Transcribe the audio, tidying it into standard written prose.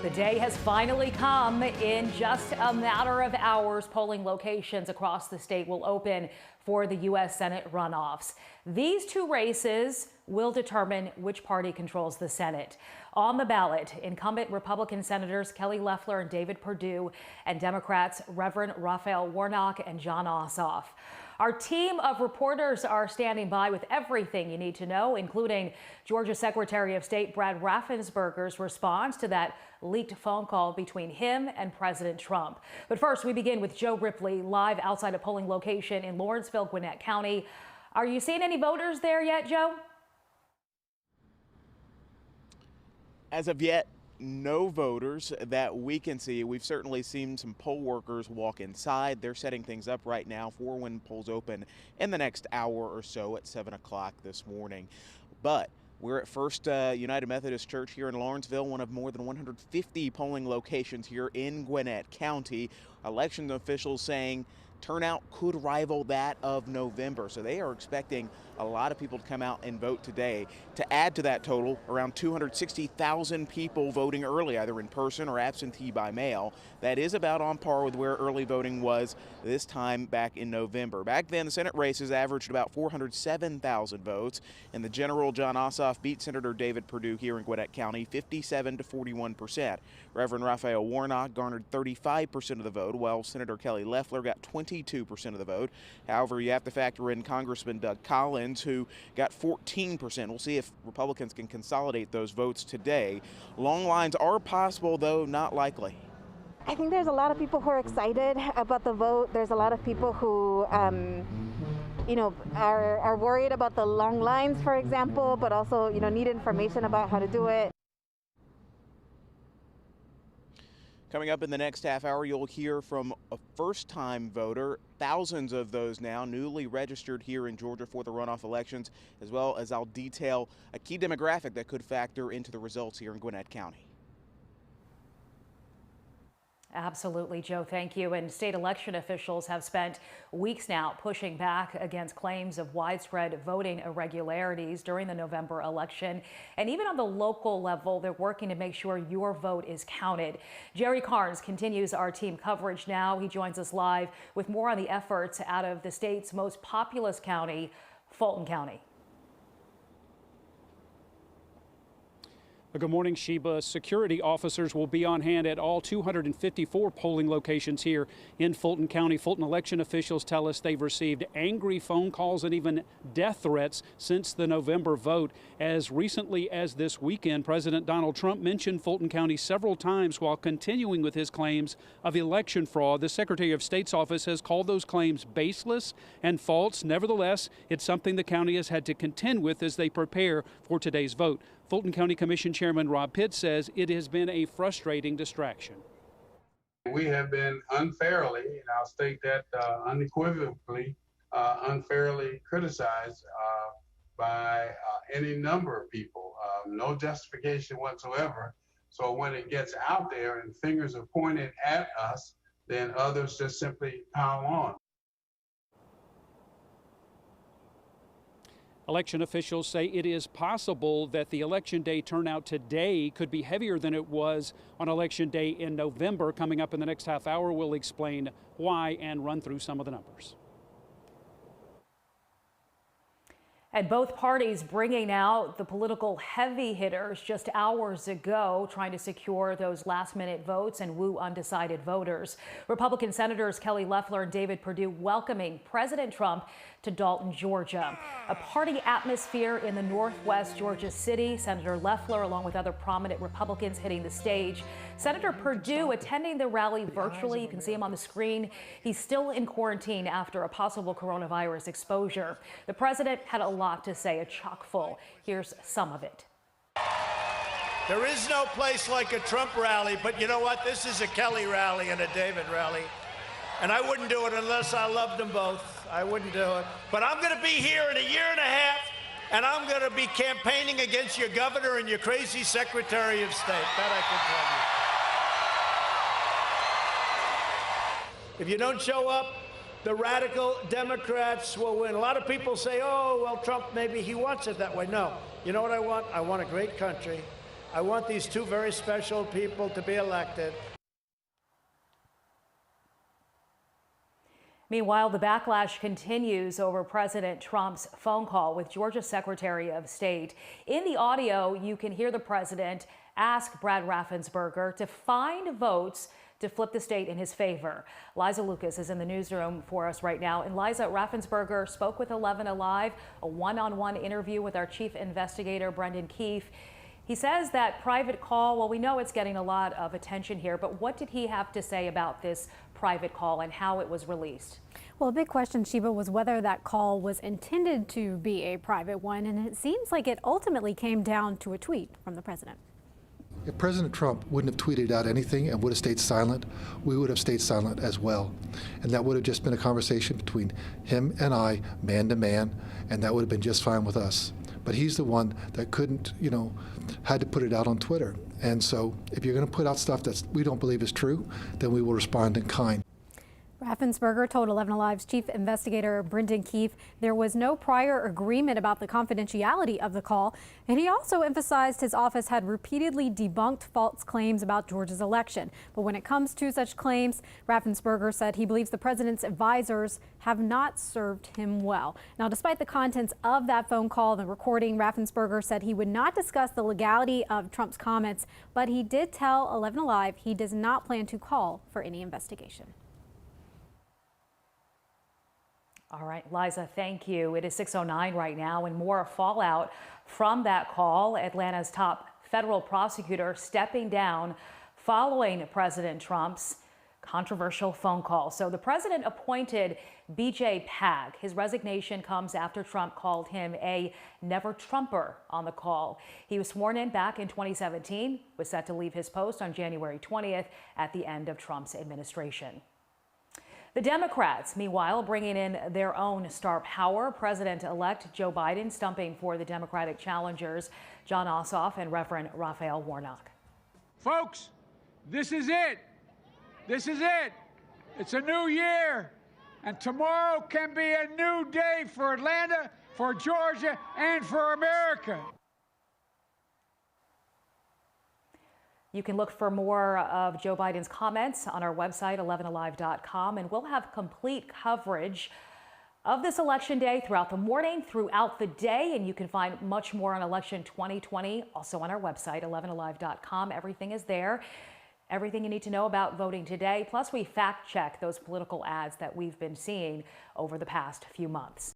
The day has finally come. In just a matter of hours, polling locations across the state will open for the U.S. Senate runoffs. These two races will determine which party controls the Senate. On the ballot, incumbent Republican Senators Kelly Loeffler and David Perdue, and Democrats Reverend Raphael Warnock and Jon Ossoff. Our team of reporters are standing by with everything you need to know, including Georgia Secretary of State Brad Raffensperger's response to that leaked phone call between him and President Trump. But first, we begin with Joe Ripley live outside a polling location in Lawrenceville, Gwinnett County. Are you seeing any voters there yet, Joe? As of yet, no voters that we can see. We've certainly seen some poll workers walk inside. They're setting things up right now for when polls open in the next hour or so at 7 o'clock this morning. But we're at First United Methodist Church here in Lawrenceville, one of more than 150 polling locations here in Gwinnett County. Election officials saying turnout could rival that of November. So they are expecting a lot of people to come out and vote today. To add to that total, around 260,000 people voting early, either in person or absentee by mail. That is about on par with where early voting was this time back in November. Back then, the Senate races averaged about 407,000 votes. And the general, Jon Ossoff, beat Senator David Perdue here in Gwinnett County 57 to 41%. Reverend Raphael Warnock garnered 35% of the vote, while Senator Kelly Loeffler got 22% of the vote. However, you have to factor in Congressman Doug Collins, who got 14%. We'll see if Republicans can consolidate those votes today. Long lines are possible, though not likely. I think there's a lot of people who are excited about the vote. There's a lot of people who are worried about the long lines, for example, but also, need information about how to do it. Coming up in the next half hour, you'll hear from a first-time voter, thousands of those now newly registered here in Georgia for the runoff elections, as well as I'll detail a key demographic that could factor into the results here in Gwinnett County. Absolutely, Joe. Thank you. And state election officials have spent weeks now pushing back against claims of widespread voting irregularities during the November election. And even on the local level, they're working to make sure your vote is counted. Jerry Carnes continues our team coverage now. He joins us live with more on the efforts out of the state's most populous county, Fulton County. Good morning, Sheba. Security officers will be on hand at all 254 polling locations here in Fulton County. Fulton election officials tell us they've received angry phone calls and even death threats since the November vote. As recently as this weekend, President Donald Trump mentioned Fulton County several times while continuing with his claims of election fraud. The Secretary of State's office has called those claims baseless and false. Nevertheless, it's something the county has had to contend with as they prepare for today's vote. Fulton County Commission Chairman Rob Pitt says it has been a frustrating distraction. We have been unfairly, and I'll state that unequivocally, unfairly criticized by any number of people. No justification whatsoever. So when it gets out there and fingers are pointed at us, then others just simply pile on. Election officials say it is possible that the election day turnout today could be heavier than it was on election day in November. Coming up in the next half hour, we'll explain why and run through some of the numbers. And both parties bringing out the political heavy hitters just hours ago, trying to secure those last-minute votes and woo undecided voters. Republican Senators Kelly Loeffler and David Perdue welcoming President Trump to Dalton, Georgia. A party atmosphere in the northwest Georgia city. Senator Loeffler, along with other prominent Republicans, hitting the stage. Senator Perdue attending the rally virtually. You can see him on the screen. He's still in quarantine after a possible coronavirus exposure. The president had a lot to say, a chock full. Here's some of it. There is no place like a Trump rally, but you know what? This is a Kelly rally and a David rally. And I wouldn't do it unless I loved them both. I wouldn't do it. But I'm going to be here in a year and a half, and I'm going to be campaigning against your governor and your crazy Secretary of State. That I can tell you. If you don't show up, the radical Democrats will win. A lot of people say, oh, well, Trump, maybe he wants it that way. No. You know what I want? I want a great country. I want these two very special people to be elected. Meanwhile, the backlash continues over President Trump's phone call with Georgia's Secretary of State. In the audio, you can hear the president ask Brad Raffensperger to find votes to flip the state in his favor. Liza Lucas is in the newsroom for us right now. And Liza, Raffensperger spoke with 11 Alive, a one-on-one interview with our chief investigator, Brendan Keefe. He says that private call, well, we know it's getting a lot of attention here, but what did he have to say about this private call and how it was released? Well, a big question, Sheba, was whether that call was intended to be a private one, and it seems like it ultimately came down to a tweet from the president. If President Trump wouldn't have tweeted out anything and would have stayed silent, we would have stayed silent as well. And that would have just been a conversation between him and I, man to man, and that would have been just fine with us. But he's the one that couldn't, had to put it out on Twitter. And so if you're going to put out stuff that we don't believe is true, then we will respond in kind. Raffensperger told 11 Alive's chief investigator Brendan Keefe there was no prior agreement about the confidentiality of the call, and he also emphasized his office had repeatedly debunked false claims about Georgia's election. But when it comes to such claims, Raffensperger said he believes the president's advisors have not served him well. Now, despite the contents of that phone call, the recording, Raffensperger said he would not discuss the legality of Trump's comments, but he did tell 11 Alive he does not plan to call for any investigation. All right, Liza, thank you. It is 6:09 right now, and more fallout from that call. Atlanta's top federal prosecutor stepping down following President Trump's controversial phone call. So the president appointed BJ Pag. His resignation comes after Trump called him a never Trumper on the call. He was sworn in back in 2017, was set to leave his post on January 20th at the end of Trump's administration. The Democrats, meanwhile, bringing in their own star power. President-elect Joe Biden stumping for the Democratic challengers, John Ossoff and Reverend Raphael Warnock. Folks, this is it. This is it. It's a new year, and tomorrow can be a new day for Atlanta, for Georgia, and for America. You can look for more of Joe Biden's comments on our website, 11alive.com, and we'll have complete coverage of this election day throughout the morning, throughout the day, and you can find much more on election 2020 also on our website, 11alive.com. Everything is there. Everything you need to know about voting today. Plus, we fact check those political ads that we've been seeing over the past few months.